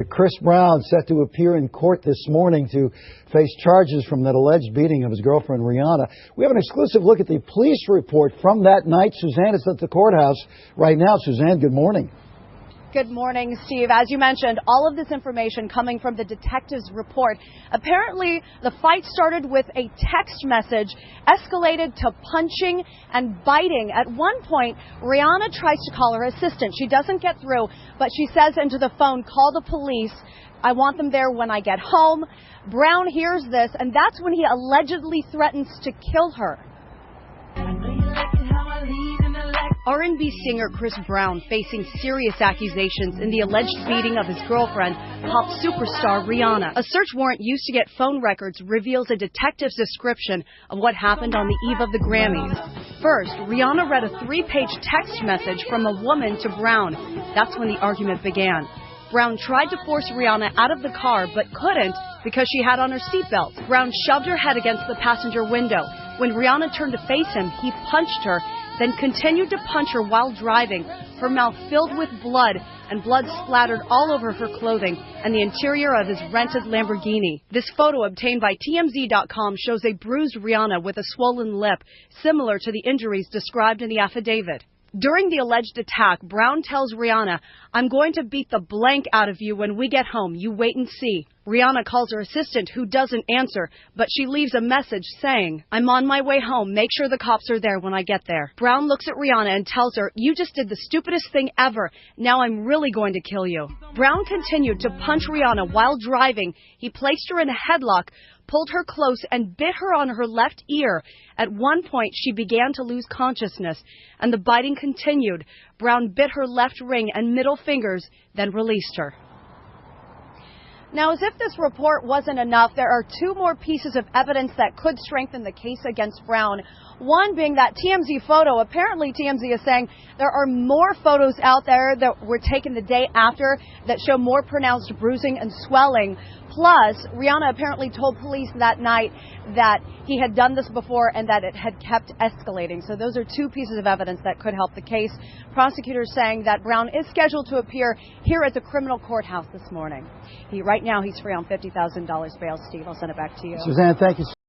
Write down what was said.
Chris Brown set to appear in court this morning to face charges from that alleged beating of his girlfriend Rihanna. We have an exclusive look at the police report from that night. Suzanne is at the courthouse right now. Suzanne, good morning. Good morning, Steve. As you mentioned, all of this information coming from the detective's report. Apparently, the fight started with a text message, escalated to punching and biting. At one point, Rihanna tries to call her assistant. She doesn't get through, but she says into the phone, "Call the police. I want them there when I get home." Brown hears this, and that's when he allegedly threatens to kill her. R&B singer Chris Brown facing serious accusations in the alleged beating of his girlfriend, pop superstar Rihanna. A search warrant used to get phone records reveals a detective's description of what happened on the eve of the Grammys. First, Rihanna read a 3-page text message from a woman to Brown. That's when the argument began. Brown tried to force Rihanna out of the car, but couldn't because she had on her seatbelt. Brown shoved her head against the passenger window. When Rihanna turned to face him, he punched her, then continued to punch her while driving, her mouth filled with blood, and blood splattered all over her clothing and the interior of his rented Lamborghini. This photo obtained by TMZ.com shows a bruised Rihanna with a swollen lip, similar to the injuries described in the affidavit. During the alleged attack, Brown tells Rihanna, "I'm going to beat the blank out of you when we get home. You wait and see." Rihanna calls her assistant, who doesn't answer, but she leaves a message saying, "I'm on my way home. Make sure the cops are there when I get there." Brown looks at Rihanna and tells her, "You just did the stupidest thing ever. Now I'm really going to kill you." Brown continued to punch Rihanna while driving. He placed her in a headlock, pulled her close, and bit her on her left ear. At one point, she began to lose consciousness, and the biting continued. Brown bit her left ring and middle fingers, then released her. Now, as if this report wasn't enough, there are 2 more pieces of evidence that could strengthen the case against Brown. One being that TMZ photo. Apparently, TMZ is saying there are more photos out there that were taken the day after that show more pronounced bruising and swelling. Plus, Rihanna apparently told police that night that he had done this before and that it had kept escalating. So those are 2 pieces of evidence that could help the case. Prosecutors saying that Brown is scheduled to appear here at the criminal courthouse this morning. Right now, he's free on $50,000 bail. Steve, I'll send it back to you. Suzanne, thank you.